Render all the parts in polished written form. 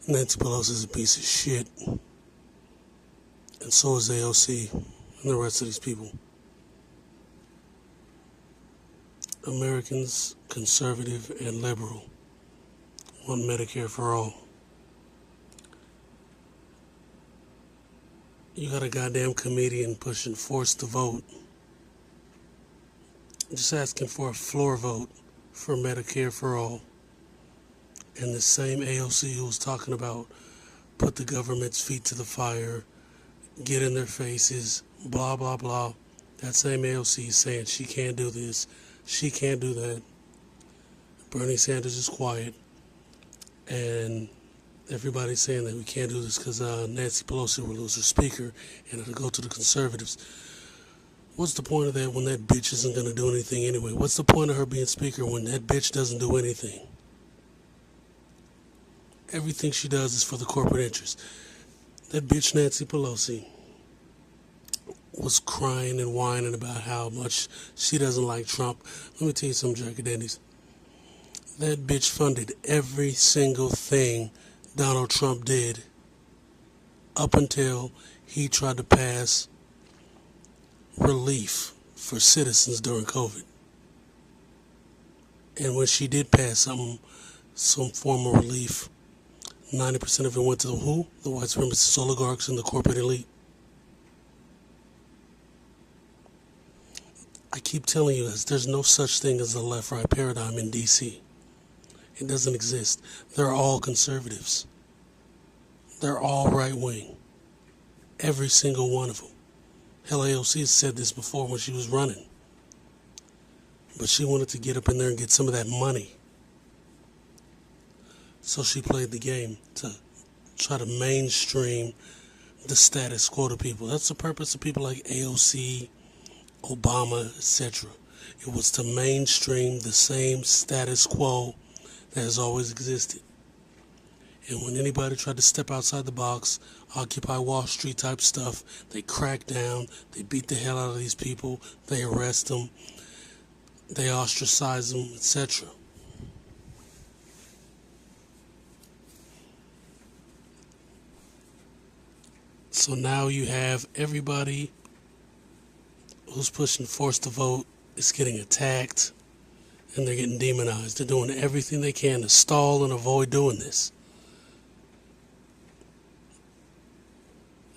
Nancy Pelosi is a piece of shit, and so is AOC and the rest of these people. Americans, conservative and liberal, want Medicare for all. You got a goddamn comedian pushing forced to vote, just asking for a floor vote for Medicare for all. And the same AOC who was talking about put the government's feet to the fire, get in their faces, blah, blah, blah. That same AOC is saying she can't do this, she can't do that. Bernie Sanders is quiet. And everybody's saying that we can't do this because Nancy Pelosi will lose her speaker and it'll go to the conservatives. What's the point of that when that bitch isn't going to do anything anyway? What's the point of her being speaker when that bitch doesn't do anything? Everything she does is for the corporate interest. That bitch Nancy Pelosi was crying and whining about how much she doesn't like Trump. Let me tell you something, Jack Denny's. That bitch funded every single thing Donald Trump did up until he tried to pass relief for citizens during COVID. And when she did pass some form of relief, 90% of it went to the who? The white supremacist oligarchs and the corporate elite. I keep telling you this, there's no such thing as a left-right paradigm in D.C. It doesn't exist. They're all conservatives. They're all right-wing. Every single one of them. Hell, AOC has said this before when she was running. But she wanted to get up in there and get some of that money. So she played the game to try to mainstream the status quo to people. That's the purpose of people like AOC, Obama, etc. It was to mainstream the same status quo that has always existed. And when anybody tried to step outside the box, Occupy Wall Street type stuff, they crack down, they beat the hell out of these people, they arrest them, they ostracize them, etc. So now you have everybody who's pushing forced to vote is getting attacked and they're getting demonized. They're doing everything they can to stall and avoid doing this.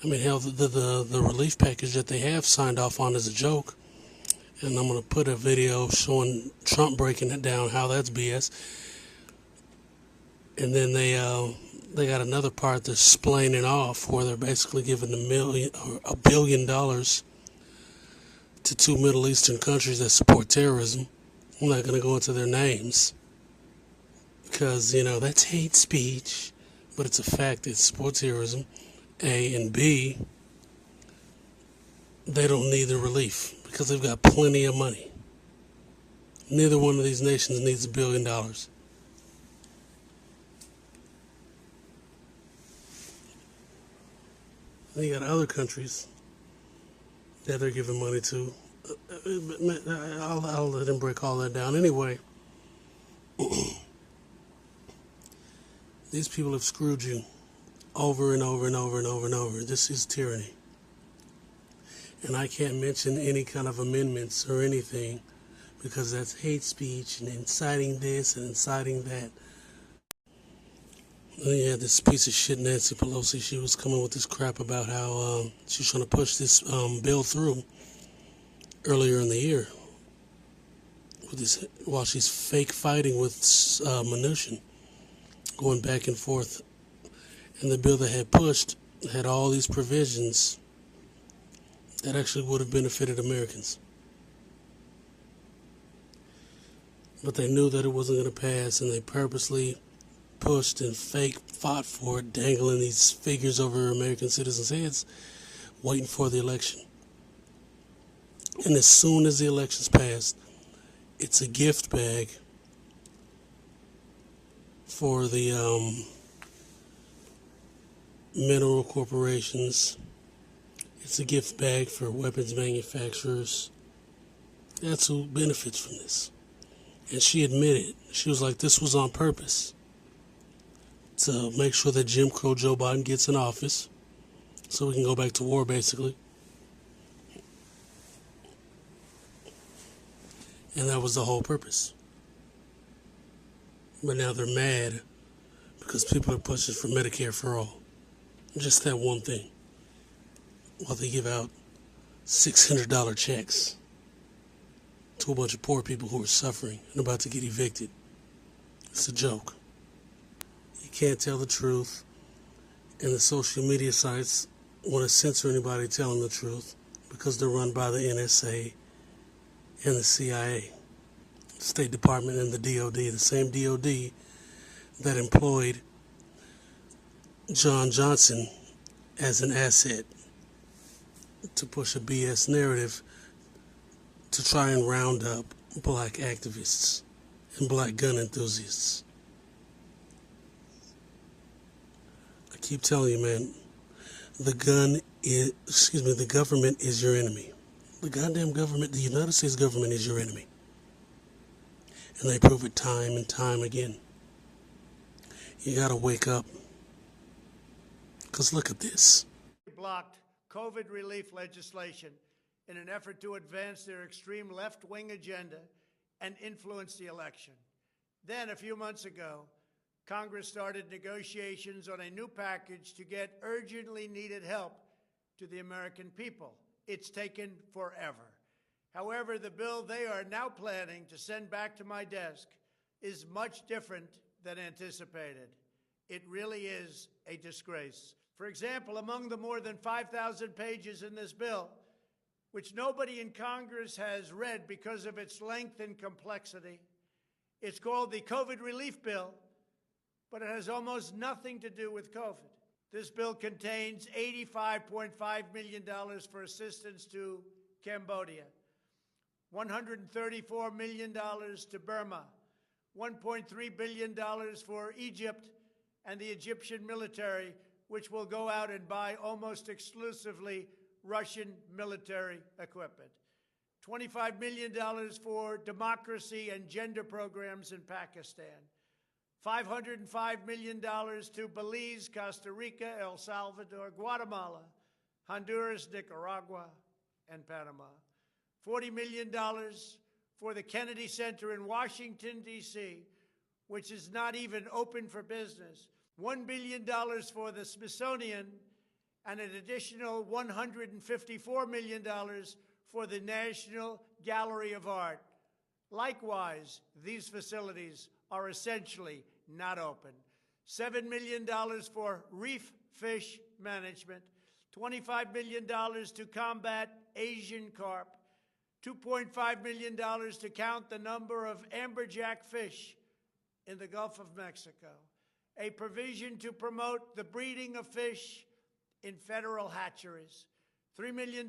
I mean, hell, the relief package that they have signed off on is a joke. And I'm going to put a video showing Trump breaking it down, how that's BS. And then they got another part they're splaining off where they're basically giving $1 billion to 2 Middle Eastern countries that support terrorism. I'm not going to go into their names because, that's hate speech, but it's a fact. It supports terrorism. A, and B, they don't need the relief because they've got plenty of money. Neither one of these nations needs $1 billion. Then you got other countries that they're giving money to. I'll let him break all that down. Anyway, these people have screwed you over and over and over and over and over. This is tyranny. And I can't mention any kind of amendments or anything because that's hate speech and inciting this and inciting that. Then you had this piece of shit Nancy Pelosi. She was coming with this crap about how she's trying to push this bill through earlier in the year with this, while she's fake fighting with Mnuchin, going back and forth. And the bill they had pushed had all these provisions that actually would have benefited Americans. But they knew that it wasn't going to pass, and they purposely pushed and fake fought for it, dangling these figures over American citizens' heads, waiting for the election. And as soon as the election's passed, it's a gift bag for the mineral corporations. It's a gift bag for weapons manufacturers. That's who benefits from this. And she admitted, she was like, this was on purpose. to make sure that Jim Crow Joe Biden gets in office so we can go back to war, basically. And that was the whole purpose. But now they're mad because people are pushing for Medicare for all. Just that one thing. While they give out $600 checks to a bunch of poor people who are suffering and about to get evicted. It's a joke. You can't tell the truth, and the social media sites want to censor anybody telling the truth because they're run by the NSA and the CIA, State Department and the DOD, the same DOD that employed John Johnson as an asset to push a BS narrative to try and round up black activists and black gun enthusiasts. I keep telling you, man, the government is your enemy. The goddamn government, the United States government is your enemy. And they prove it time and time again. You gotta wake up. Because look at this. Blocked COVID relief legislation in an effort to advance their extreme left-wing agenda and influence the election. Then, a few months ago, Congress started negotiations on a new package to get urgently needed help to the American people. It's taken forever. However, the bill they are now planning to send back to my desk is much different than anticipated. It really is a disgrace. For example, among the more than 5,000 pages in this bill, which nobody in Congress has read because of its length and complexity, it's called the COVID Relief Bill, but it has almost nothing to do with COVID. This bill contains $85.5 million for assistance to Cambodia, $134 million to Burma, $1.3 billion for Egypt and the Egyptian military, which will go out and buy almost exclusively Russian military equipment, $25 million for democracy and gender programs in Pakistan, $505 million to Belize, Costa Rica, El Salvador, Guatemala, Honduras, Nicaragua, and Panama, $40 million for the Kennedy Center in Washington, D.C., which is not even open for business, $1 billion for the Smithsonian, and an additional $154 million for the National Gallery of Art. Likewise, these facilities are essentially not open. $7 million for reef fish management, $25 million to combat Asian carp, $2.5 million to count the number of amberjack fish in the Gulf of Mexico, a provision to promote the breeding of fish in federal hatcheries, $3 million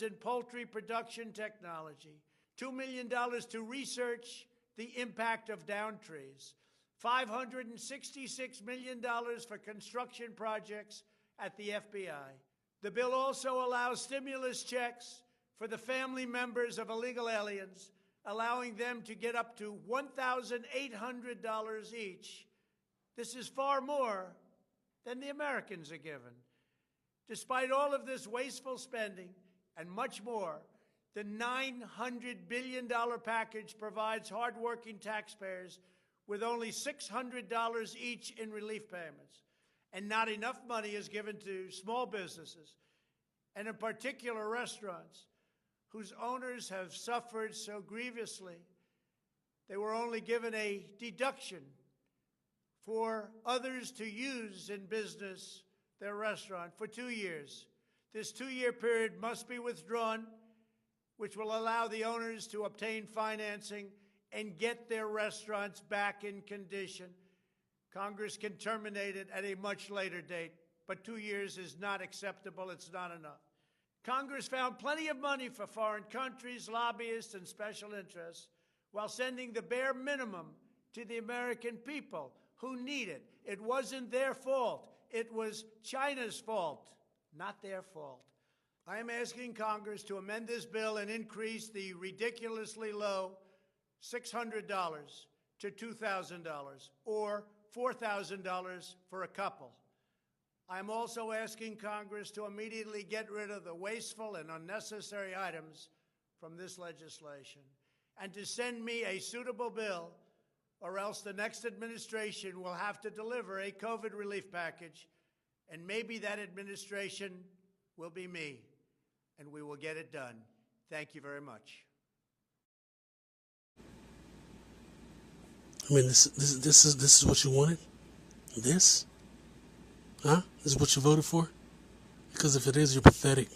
in poultry production technology, $2 million to research the impact of down trees, $566 million for construction projects at the FBI. The bill also allows stimulus checks for the family members of illegal aliens, allowing them to get up to $1,800 each. This is far more than the Americans are given. Despite all of this wasteful spending and much more, the $900 billion package provides hardworking taxpayers with only $600 each in relief payments, and not enough money is given to small businesses, and in particular restaurants, whose owners have suffered so grievously. They were only given a deduction for others to use in business their restaurant for 2 years. This 2-year period must be withdrawn, which will allow the owners to obtain financing and get their restaurants back in condition. Congress can terminate it at a much later date, but 2 years is not acceptable. It's not enough. Congress found plenty of money for foreign countries, lobbyists, and special interests, while sending the bare minimum to the American people who need it. It wasn't their fault. It was China's fault, not their fault. I am asking Congress to amend this bill and increase the ridiculously low $600 to $2,000, or $4,000 for a couple. I'm also asking Congress to immediately get rid of the wasteful and unnecessary items from this legislation and to send me a suitable bill, or else the next administration will have to deliver a COVID relief package, and maybe that administration will be me, and we will get it done. Thank you very much. I mean, this is what you wanted? This? Huh? This is what you voted for? Because if it is, you're pathetic.